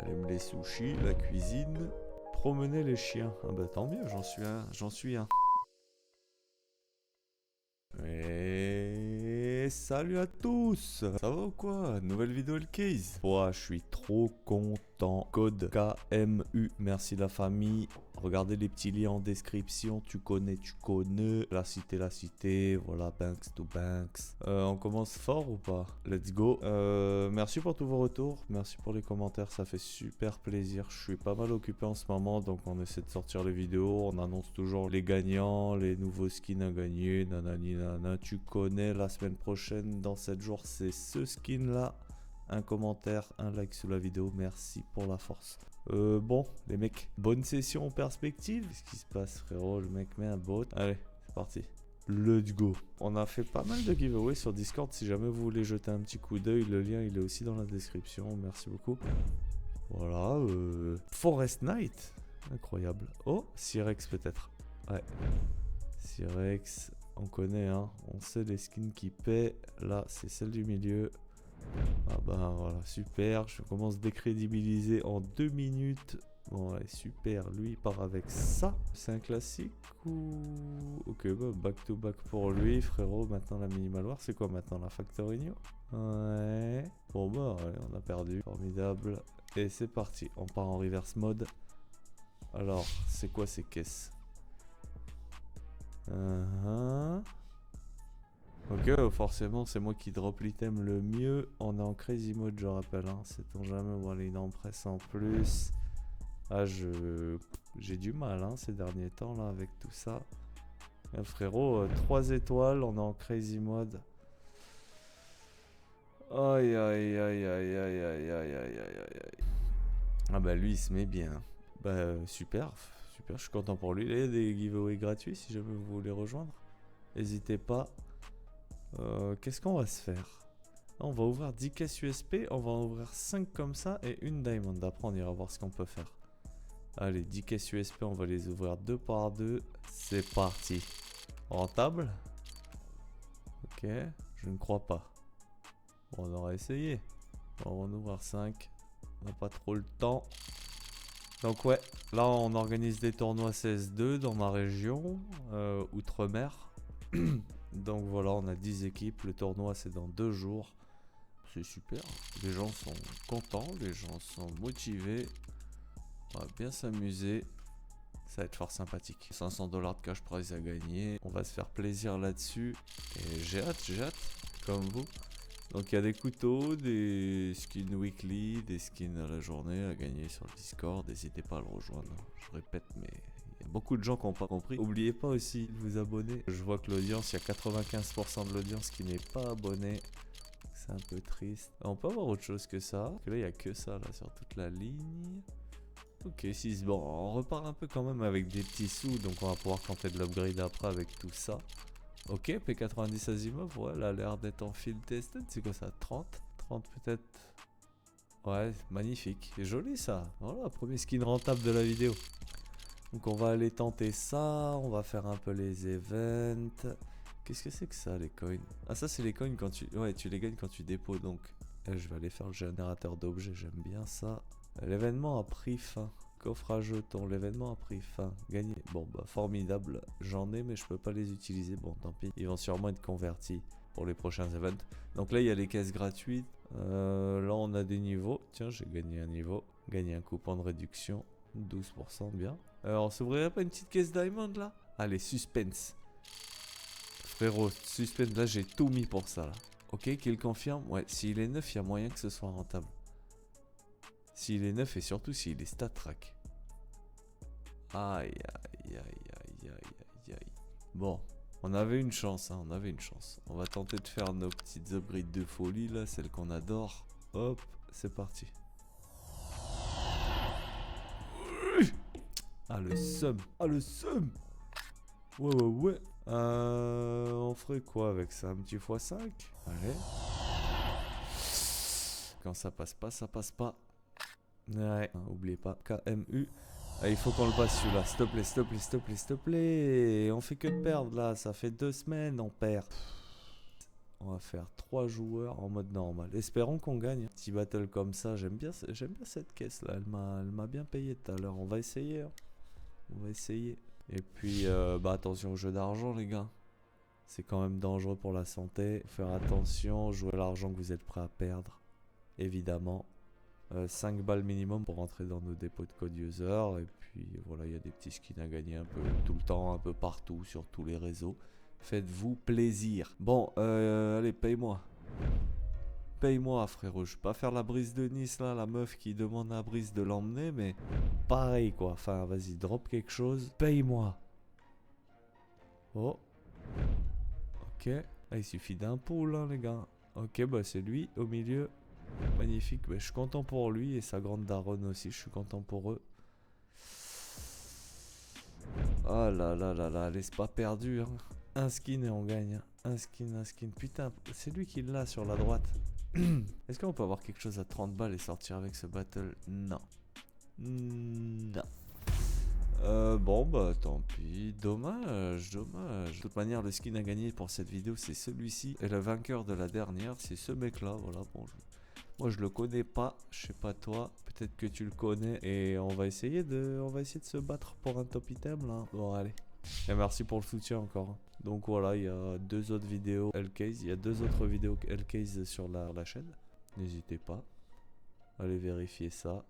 Elle aime les sushis, la cuisine, promener les chiens. Ah bah tant mieux, j'en suis un. Et salut à tous. Ça va ou quoi? Nouvelle vidéo le case. Ouah, je suis trop content. Code KMU, merci la famille. Regardez les petits liens en description. Tu connais. La cité, voilà, Banks to Banks. On commence fort ou pas? Let's go. Merci pour tous vos retours. Merci pour les commentaires, ça fait super plaisir. Je suis pas mal occupé en ce moment, donc on essaie de sortir les vidéos. On annonce toujours les gagnants, les nouveaux skins à gagner. Nanani nana. Tu connais, la semaine prochaine, dans 7 jours, c'est ce skin là. Un commentaire, un like sous la vidéo, merci pour la force. Bon, les mecs, bonne session en perspective. Qu'est-ce qui se passe, frérot? Le mec met un bot. Allez, c'est parti. Let's go. On a fait pas mal de giveaways sur Discord. Si jamais vous voulez jeter un petit coup d'œil, le lien il est aussi dans la description. Merci beaucoup. Voilà. Forest Knight. Incroyable. Oh, Cyrex peut-être. Ouais. Cyrex, on connaît, hein. On sait les skins qui paient. Là, c'est celle du milieu. Ah bah voilà, super. Je commence à décrédibiliser en 2 minutes. Bon, ouais, super. Lui, il part avec ça. C'est un classique ou... Ok, bah, back to back pour lui, frérot. Maintenant, la Minimal War, c'est quoi maintenant? La Factory New? Ouais. Bon, bah, ouais, on a perdu. Formidable. Et c'est parti. On part en reverse mode. Alors, c'est quoi ces caisses? Ok, forcément, c'est moi qui drop l'item le mieux. On est en crazy mode, je rappelle. Hein. Sait-on jamais. Voilà, il en presse en plus. Ah, j'ai du mal hein, ces derniers temps là avec tout ça. Frérot, 3 étoiles, on est en crazy mode. Aïe aïe aïe aïe aïe aïe aïe aïe aïe aïe. Ah bah lui il se met bien. Bah super, super, je suis content pour lui. Il y a des giveaways gratuits si jamais vous voulez rejoindre. N'hésitez pas. Qu'est-ce qu'on va se faire? On va ouvrir 10 caisses USP, on va en ouvrir 5 comme ça et une diamond. Après on ira voir ce qu'on peut faire. Allez, 10 caisses USP, on va les ouvrir 2 par 2. C'est parti. Rentable? Ok, je ne crois pas. Bon, on aura essayé. On va en ouvrir 5. On n'a pas trop le temps. Donc ouais, là on organise des tournois CS2 dans ma région, Outre-mer. Donc voilà, on a 10 équipes. Le tournoi c'est dans 2 jours. C'est super. Les gens sont contents, les gens sont motivés. On va bien s'amuser. Ça va être fort sympathique. 500 $ de cash prize à gagner. On va se faire plaisir là-dessus. Et j'ai hâte, comme vous. Donc il y a des couteaux, des skins weekly, des skins à la journée à gagner sur le Discord. N'hésitez pas à le rejoindre. Je répète, mais il y a beaucoup de gens qui n'ont pas compris. N'oubliez pas aussi de vous abonner. Je vois que l'audience, il y a 95% de l'audience qui n'est pas abonnée. C'est un peu triste. On peut avoir autre chose que ça. Parce que là, il n'y a que ça là, sur toute la ligne. Ok, 6. Bon, on repart un peu quand même avec des petits sous. Donc on va pouvoir tenter de l'upgrade après avec tout ça. Ok, P90 Asimov, ouais, elle a l'air d'être en field tested. C'est quoi ça? 30? 30 peut-être? Ouais, magnifique. C'est joli ça. Voilà, premier skin rentable de la vidéo. Donc on va aller tenter ça. On va faire un peu les events. Qu'est-ce que c'est que ça, les coins? Ah, ça c'est les coins quand tu... Ouais, tu les gagnes quand tu déposes. Donc, je vais aller faire le générateur d'objets. J'aime bien ça. L'événement a pris fin. Coffre à jetons, l'événement a pris fin. Gagné. Bon bah formidable. J'en ai mais je peux pas les utiliser. Bon tant pis. Ils vont sûrement être convertis pour les prochains events. Donc là il y a les caisses gratuites. Là on a des niveaux. Tiens j'ai gagné un niveau. Gagné un coupon de réduction. 12% bien. On s'ouvrirait pas une petite caisse diamond là? Allez suspense. Frérot suspense là j'ai tout mis pour ça là. Ok qu'il confirme. Ouais s'il est neuf il y a moyen que ce soit rentable. S'il est neuf et surtout s'il est stat track. Aïe aïe aïe aïe aïe aïe aïe. Bon, on avait une chance, hein, on avait une chance. On va tenter de faire nos petites upgrades de folie là, celles qu'on adore. Hop, c'est parti. Ah le seum. Ah le seum. Ouais ouais ouais. On ferait quoi avec ça? Un petit x5? Allez. Quand ça passe pas, ça passe pas. Ouais, oubliez pas, KMU. Ah, il faut qu'on le passe celui-là, s'il te plaît, s'il te plaît, s'il te plaît, s'il te plaît. On fait que de perdre là, ça fait 2 semaines, on perd. On va faire 3 joueurs en mode normal. Espérons qu'on gagne. Petit battle comme ça, j'aime bien cette caisse là. Elle m'a bien payé tout à l'heure. On va essayer. Hein. On va essayer. Et puis, bah attention au jeu d'argent, les gars. C'est quand même dangereux pour la santé. Faire attention, jouer l'argent que vous êtes prêt à perdre. Évidemment. 5 balles minimum pour rentrer dans nos dépôts de code user. Et puis voilà, il y a des petits skins à gagner un peu tout le temps, un peu partout, sur tous les réseaux. Faites-vous plaisir. Bon, allez, paye-moi. Paye-moi, frérot. Je vais pas faire la brise de Nice, là, la meuf qui demande à Brise de l'emmener, mais pareil, quoi. Enfin, vas-y, drop quelque chose. Paye-moi. Oh. Ok. Ah, il suffit d'un pool, hein, les gars. Ok, bah c'est lui, au milieu. Magnifique. Bah, je suis content pour lui et sa grande daronne aussi. Je suis content pour eux. Oh là là là là, laisse pas perdu, hein. Un skin et on gagne. Un skin, un skin. Putain, c'est lui qui l'a sur la droite. Est-ce qu'on peut avoir quelque chose à 30 balles et sortir avec ce battle? Non. Non. Bon, bah tant pis. Dommage, dommage. De toute manière, le skin à gagner pour cette vidéo, c'est celui-ci. Et le vainqueur de la dernière, c'est ce mec-là. Voilà, bon. Moi, je le connais pas. Je sais pas toi. Peut-être que tu le connais. Et on va essayer de se battre pour un top item, là. Bon, allez. Et merci pour le soutien encore. Donc voilà, il y a 2 autres vidéos L-Case. Il y a 2 autres vidéos L-Case sur la chaîne. N'hésitez pas. Allez vérifier ça.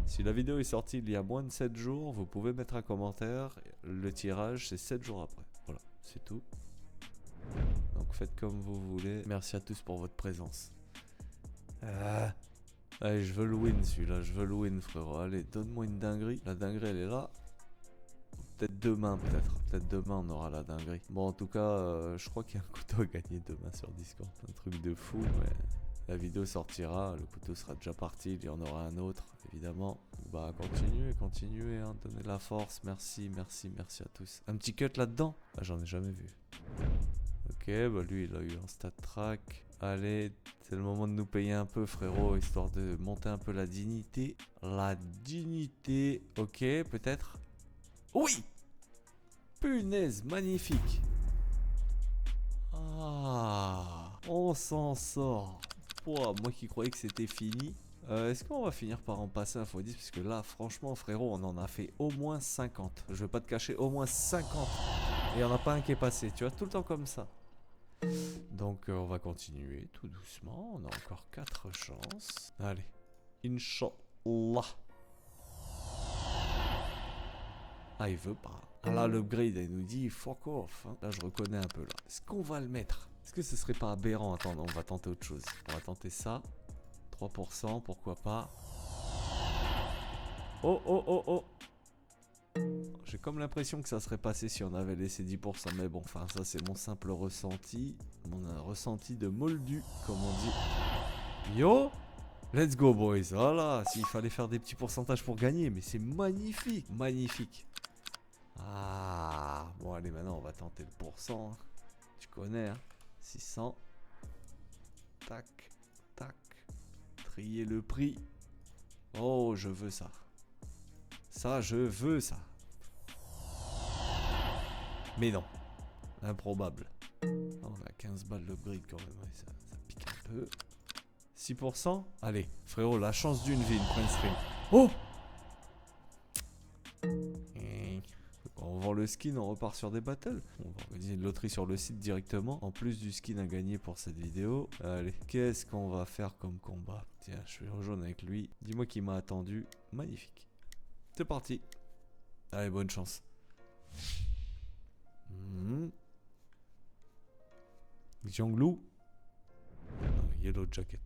Si la vidéo est sortie il y a moins de 7 jours, vous pouvez mettre un commentaire. Le tirage, c'est 7 jours après. Voilà, c'est tout. Donc faites comme vous voulez. Merci à tous pour votre présence. Allez, je veux le win celui-là. Je veux le win, frérot. Allez, donne-moi une dinguerie. La dinguerie, elle est là. Peut-être demain, peut-être. Peut-être demain, on aura la dinguerie. Bon, en tout cas, je crois qu'il y a un couteau à gagner demain sur Discord. Un truc de fou, mais la vidéo sortira. Le couteau sera déjà parti. Il y en aura un autre, évidemment. Bah, continuez, hein. Donnez de la force. Merci, merci, merci à tous. Un petit cut là-dedans? Ah, j'en ai jamais vu. Ok, bah lui, il a eu un stat track. Allez, c'est le moment de nous payer un peu, frérot, histoire de monter un peu la dignité. La dignité. Ok, peut-être. Oui! Punaise, magnifique! Ah! On s'en sort! Pouah, moi qui croyais que c'était fini. Est-ce qu'on va finir par en passer un x10? Parce que là, franchement, frérot, on en a fait au moins 50. Je vais pas te cacher, au moins 50. Et il n'y en a pas un qui est passé, tu vois, tout le temps comme ça. Donc, on va continuer tout doucement. On a encore 4 chances. Allez. Inch'Allah. Ah, il veut pas. Ah là, l'upgrade, il nous dit fuck off. Hein. Là, je reconnais un peu là. Est-ce qu'on va le mettre? Est-ce que ce serait pas aberrant? Attends, on va tenter autre chose. On va tenter ça. 3%, pourquoi pas. Oh, oh, oh, oh. J'ai comme l'impression que ça serait passé si on avait laissé 10%. Mais bon, enfin, ça, c'est mon simple ressenti. Mon ressenti de moldu, comme on dit. Yo! Let's go, boys. Voilà, s'il fallait faire des petits pourcentages pour gagner. Mais c'est magnifique, magnifique. Ah, bon allez, maintenant on va tenter le pourcent. Hein. Tu connais, hein. 600. Tac, tac. Trier le prix. Oh, je veux ça. Ça, je veux ça. Mais non. Improbable. On a 15 balles l'upgrade quand même. Ouais, ça pique un peu. 6%. Allez, frérot, la chance d'une vie, une print stream. Oh! On vend le skin, on repart sur des battles. On va organiser une loterie sur le site directement. En plus du skin à gagner pour cette vidéo. Allez, qu'est-ce qu'on va faire comme combat? Tiens, je vais rejoindre avec lui. Dis-moi qui m'a attendu. Magnifique. C'est parti. Allez, bonne chance. Jianglu. Yellow Jacket.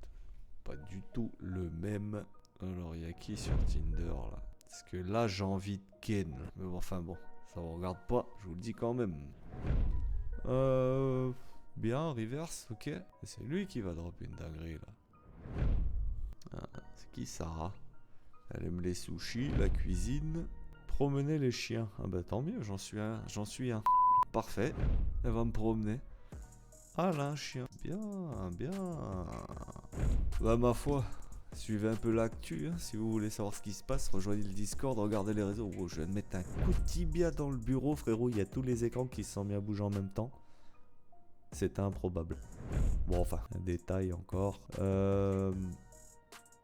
Pas du tout le même. Alors, il y a qui sur Tinder là? Parce que là, j'ai envie de Ken. Mais bon, enfin bon. Ça vous regarde pas, je vous le dis quand même. Bien, reverse, ok. C'est lui qui va dropper une dinguerie là. Ah, c'est qui Sarah? Elle aime les sushis, la cuisine. Promener les chiens. Ah bah tant mieux, j'en suis un. Parfait, elle va me promener. Ah là, un chien. Bien, bien. Bah ma foi. Suivez un peu l'actu, hein, si vous voulez savoir ce qui se passe, rejoignez le Discord, regardez les réseaux. Oh, je viens de mettre un coup de tibia dans le bureau, frérot, il y a tous les écrans qui se sont mis à bouger en même temps. C'est improbable. Bon, enfin, un détail encore.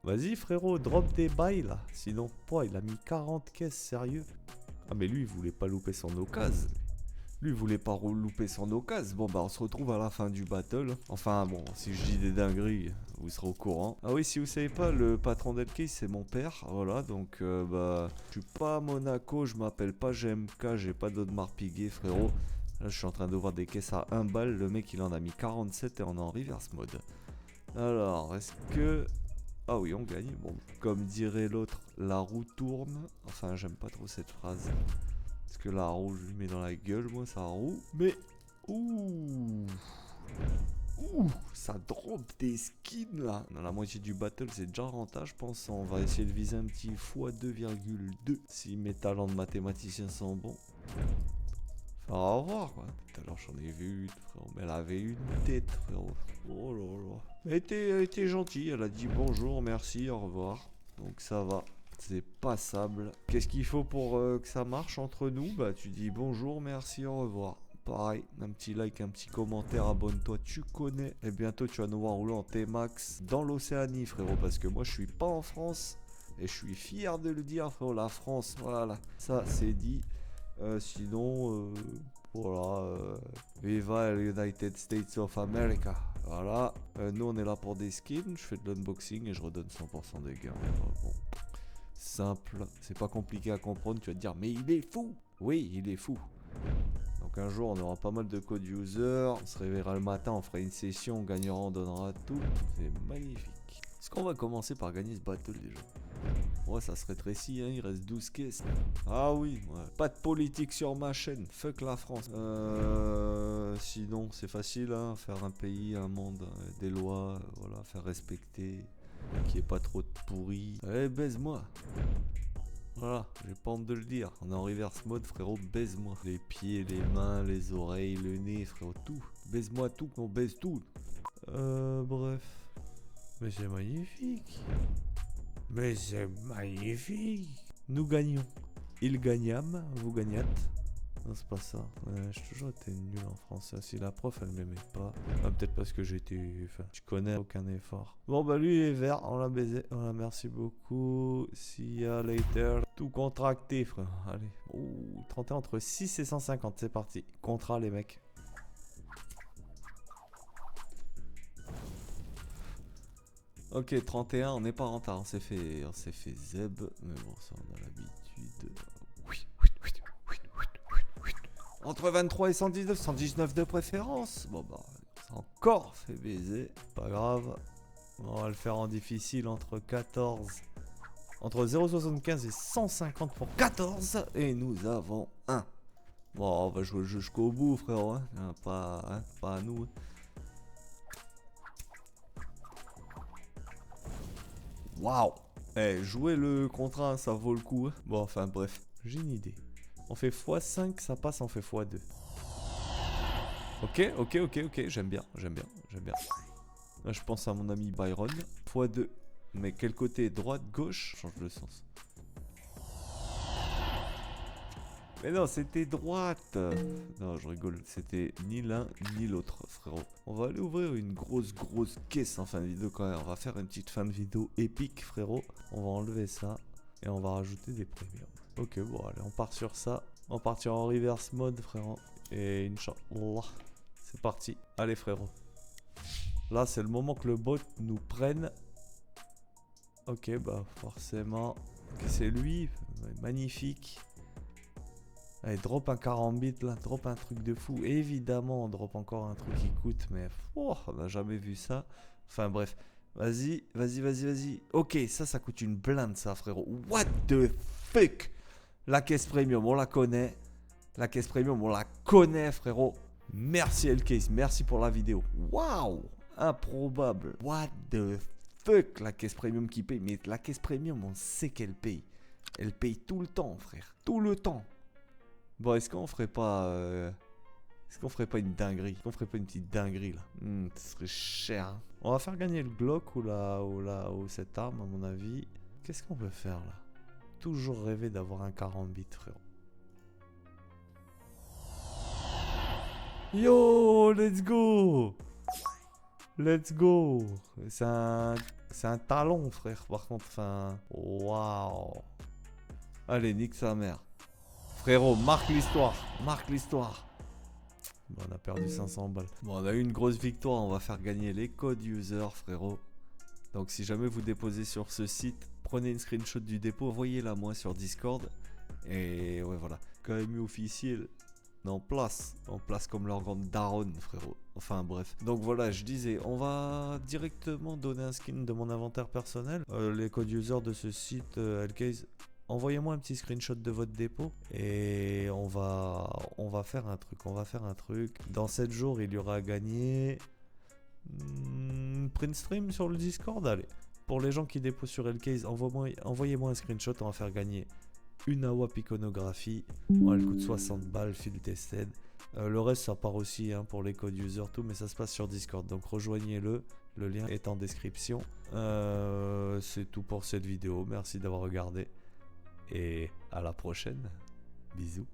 Vas-y, frérot, drop des bails, là. Sinon, il a mis 40 caisses, sérieux. Ah, mais lui, il voulait pas louper son occasion. Lui, il voulait pas louper son occasion. Bon, bah, on se retrouve à la fin du battle. Enfin, bon, si je dis des dingueries, vous serez au courant. Ah oui, si vous savez pas, le patron d'Elkis, c'est mon père. Voilà, donc, bah, je suis pas à Monaco, je m'appelle pas GMK, j'ai pas d'Audemars Piguet, frérot. Là, je suis en train de voir des caisses à 1 balle. Le mec, il en a mis 47 et on est en reverse mode. Alors, est-ce que... Ah oui, on gagne. Bon, comme dirait l'autre, la roue tourne. Enfin, j'aime pas trop cette phrase. Parce que la roue, je lui mets dans la gueule, moi, ça roue. Mais... Ouh, ça drop des skins, là. Dans la moitié du battle, c'est déjà rentable, je pense. On va essayer de viser un petit x2,2. Si mes talents de mathématicien sont bons. Enfin, au revoir, quoi. Tout à l'heure, j'en ai vu une, frérot. Mais elle avait une tête, frérot. Oh là là. Elle était gentille. Elle a dit bonjour, merci, au revoir. Donc ça va. C'est passable. Qu'est-ce qu'il faut pour que ça marche entre nous? Bah, tu dis bonjour, merci, au revoir. Pareil, un petit like, un petit commentaire, abonne-toi, tu connais. Et bientôt, tu vas nous voir rouler en T-Max dans l'Océanie, frérot. Parce que moi, je suis pas en France. Et je suis fier de le dire, frérot. La France, voilà. Ça, c'est dit. Sinon, voilà, Viva United States of America. Voilà, nous on est là pour des skins, je fais de l'unboxing et je redonne 100% des gains. Bon, simple, c'est pas compliqué à comprendre, tu vas te dire, mais il est fou. Oui, il est fou. Donc un jour on aura pas mal de code user, on se réveillera le matin, on fera une session, on gagnera, on donnera tout. C'est magnifique. Est-ce qu'on va commencer par gagner ce battle déjà? Ouais, ça se rétrécit, hein, il reste 12 caisses. Ah oui, ouais. Pas de politique sur ma chaîne, fuck la France. Sinon, c'est facile, hein, faire un pays, un monde, des lois, voilà, faire respecter, qu'il n'y ait pas trop de pourris. Allez, baise-moi. Voilà, j'ai pas honte de le dire. On est en reverse mode, frérot, baise-moi. Les pieds, les mains, les oreilles, le nez, frérot, tout. Baise-moi tout, on baise tout. Bref. Mais c'est magnifique. Mais c'est magnifique. Nous gagnons. Il gagnâmes, vous gagnâtes. Non, c'est pas ça. J'ai toujours été nul en français. Si la prof, elle m'aimait pas. Ah, peut-être parce que j'étais... Enfin, je connais aucun effort. Bon, bah lui, il est vert. On l'a baisé. Voilà, merci beaucoup. See ya later. Tout contracté, frère. Allez. Ouh, 31 entre 6 et 150. C'est parti. Contrat, les mecs. Ok, 31, on n'est pas en retard, on s'est fait zeb, mais bon, ça on a l'habitude. Oui. Entre 23 et 119, 119 de préférence. Bon bah, c'est encore fait baiser, pas grave. On va le faire en difficile entre 14, entre 0,75 et 150 pour 14. Et nous avons 1. Bon, on va jouer le jeu jusqu'au bout, frérot, hein, pas à nous. Waouh! Eh, jouer le contrat, ça vaut le coup. Bon, enfin bref, j'ai une idée. On fait x5, ça passe, on fait x2. Ok, j'aime bien. Là, je pense à mon ami Byron. x2. Mais quel côté? Droite, gauche? Change de sens. Mais non, c'était droite. Non, je rigole. C'était ni l'un ni l'autre, frérot. On va aller ouvrir une grosse caisse en fin de vidéo quand même. On va faire une petite fin de vidéo épique, frérot. On va enlever ça et on va rajouter des premiums. Ok, bon, allez, on part sur ça. On partira en reverse mode, frérot. Et Inch'Allah, c'est parti. Allez, frérot. Là, c'est le moment que le bot nous prenne. Ok, bah, forcément. Okay, c'est lui. Magnifique. Allez, drop un carambit là, drop un truc de fou. Évidemment, on drop encore un truc qui coûte, mais oh, on n'a jamais vu ça. Enfin bref, vas-y. Ok, ça coûte une blinde ça, frérot. What the fuck? La caisse premium, on la connaît. La caisse premium, on la connaît, frérot. Merci Elcase, merci pour la vidéo. Waouh, improbable. What the fuck, la caisse premium qui paye. Mais la caisse premium, on sait qu'elle paye. Elle paye tout le temps, frère. Tout le temps. Bon, est-ce qu'on ferait pas une dinguerie? Est-ce qu'on ferait pas une petite dinguerie là? Ce serait cher. Hein. On va faire gagner le Glock ou cette arme à mon avis. Qu'est-ce qu'on peut faire là? Toujours rêver d'avoir un carambit, frérot. Yo, let's go. Let's go. C'est un talon, frère, par contre. Enfin, waouh. Allez, nique sa mère. Frérot, marque l'histoire. Marque l'histoire. Bon, on a perdu 500 balles. Bon, on a eu une grosse victoire. On va faire gagner les codes user, frérot. Donc, si jamais vous déposez sur ce site, prenez une screenshot du dépôt, envoyez-la moi sur Discord. Et ouais, voilà. KMU officiel. En place comme leur grande daronne, frérot. Enfin bref. Donc voilà, je disais, on va directement donner un skin de mon inventaire personnel. Les codes users de ce site, Hellcase, envoyez-moi un petit screenshot de votre dépôt et on va faire un truc. Dans 7 jours, il y aura à gagner print stream sur le Discord. Allez, pour les gens qui déposent sur Hellcase, envoyez-moi un screenshot, on va faire gagner une AWAP iconographie. Bon, elle coûte 60 balles, field tested. Le reste, ça part aussi hein, pour les codes user, tout, mais ça se passe sur Discord. Donc rejoignez-le, le lien est en description. C'est tout pour cette vidéo. Merci d'avoir regardé et à la prochaine. Bisous.